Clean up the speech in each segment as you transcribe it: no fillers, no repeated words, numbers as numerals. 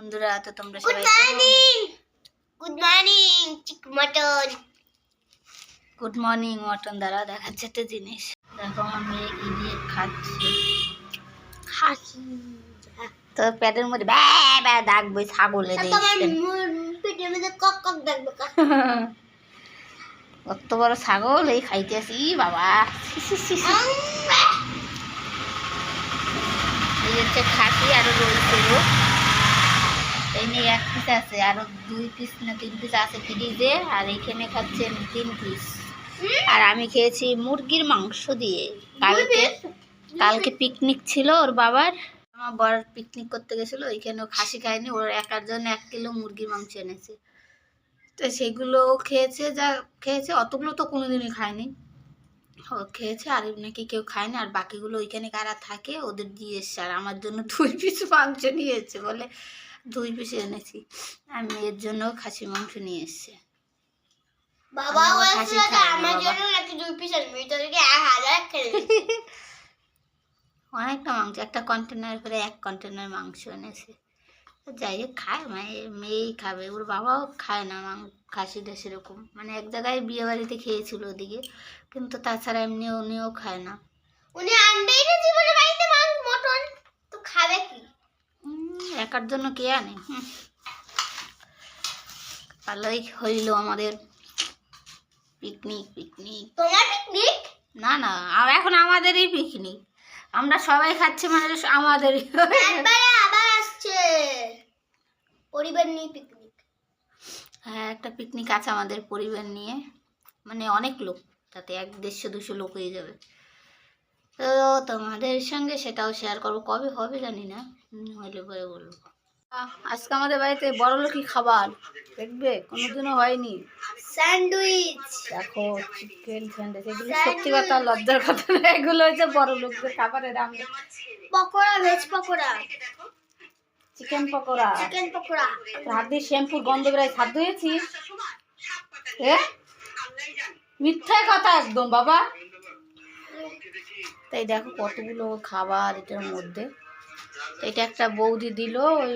বন্ধুরা, তো তোমরা সবাই good morning chicken mutton. Good morning. Mutton দ্বারা দেখাচ্ছে একটা জিনিস, দেখো আমার মেয়ে কি দিয়ে খাচ্ছে। হাসি তো পেটের মধ্যে ব্যা ব্যা ডাকবে, ছাগলে পেটের মধ্যে কক কক ডাকবে। কত বড় ছাগল এই খাইতেছি বাবা। এই হচ্ছে খাসি, আরো রয়েছে এই নিয়ে 1 পিস আছে, আরো 2 পিস না 3 পিস আছে ফ্রিজে, আর এখানে খাচ্ছেন 3 পিস। আর আমি খেয়েছি মুরগির মাংস দিয়ে। কালকে পিকনিক ছিল ওর বাবার, আমার বর পিকনিক করতে গেছিল, ওইখানে খাসি খায়নি, ওর একার জন্য 1 কিলো মুরগির মাংস এনেছে। তো সেগুলো খেয়েছে, যা খেয়েছে অতগুলো তো কোনোদিনই খায়নি, ও খেয়েছে। আর নাকি কেউ খায়নি, আর বাকিগুলো ওইখানে কারা থাকে ওদের দিয়ে এসছে। আর আমার জন্য 2 পিস মাংস নিয়ে এসছে, বলে 2 পিস এনেছি। আর মেয়ের জন্য খাসি মাংস নিয়ে এসছে। বাবা বলছে আমার জন্য নাকি 2 পিস আনবি, তোদেরকে 1000 খেলে অনেকটা মাংস, একটা কন্টেনার করে 1 কন্টেনার মাংস এনেছে। যাই হোক, খায় মেয়েই খাবে, ওর বাবাও খায় না খাসিটা সেরকম, মানে এক জায়গায় বিয়ে বাড়িতে খেয়েছিল ওদিকে, কিন্তু তাছাড়া এমনি উনিও খায় না। উনি আনবেই না জীবনে বাড়িতে মটন, তো খাবে কি? একার জন্য কে আনে? ভালোই হইল আমাদের পিকনিক। তোমার পিকনিক না না, এখন আমাদেরই পিকনিক, আমরা সবাই খাচ্ছি, মানে আমাদেরই। একবারে আবার আসছে পরিবার নিয়ে পিকনিক। হ্যাঁ, একটা পিকনিক আছে আমাদের পরিবার নিয়ে, মানে অনেক লোক, তাতে 150-200 লোক হয়ে যাবে। তো তোমাদের সঙ্গে সেটাও শেয়ার করবো, কবে হবে জানি না, হইলে পরে বলবো। আজকে আমাদের বাড়িতে বড়লোকি খাবার দেখবে, কোনোদিনও হয়নি। স্যান্ডউইচ দেখো, চিকেন স্যান্ডউইচ, এগুলো সত্যি কথা লজ্জার কথা না, এগুলো হচ্ছে বড় লোকদের খাবারের দাম। পকোড়া, ভেজ পকোড়া, চিকেন পকোড়া, হাত দিয়ে শ্যাম্পুর গন্ধ বেড়ায়, হাত ধুয়েছিস? মিথ্যা কথা একদম বাবা। তাই দেখো কতগুলো খাবার এটার মধ্যে। এটা একটা বৌদি দিল, ওই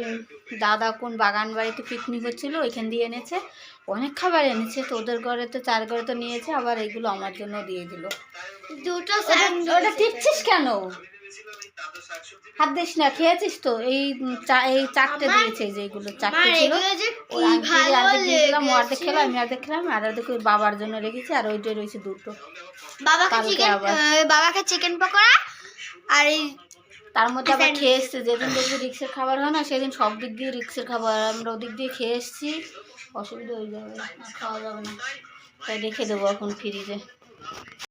দাদা কোন বাগান বাড়িতে পিকনিক হচ্ছিল, ওইখান দিয়ে এনেছে, অনেক খাবার এনেছে। তো ওদের ঘরে তো 4 ঘরে তো নিয়েছে, আবার এইগুলো আমার জন্য দিয়ে দিল। ওটা টিপছিস কেন? হাত দিস না, খেয়েছিস তো? এই 4টে দিয়েছে, যেগুলো 4টে ছিল, দিয়ে দিলাম, ও অর্ধেক খেলাম, আমি অর্ধেক খেলাম, আর অর্ধেক ওই বাবার জন্য রেখেছি, আর ওইটাই রয়েছে 2টো। বাবাকে চিকেন পকোড়া, আর এই তার মধ্যে আবার খেয়ে এসছে। যেদিন দেখবি রিক্সের খাবার হয় না, সেদিন সব দিক দিয়ে রিক্সের খাবার, আমরা ওদিক দিয়ে খেয়ে এসছি, অসুবিধা হয়ে যাবে, খাওয়া যাবে না, তাই রেখে দেবো এখন ফ্রিজে।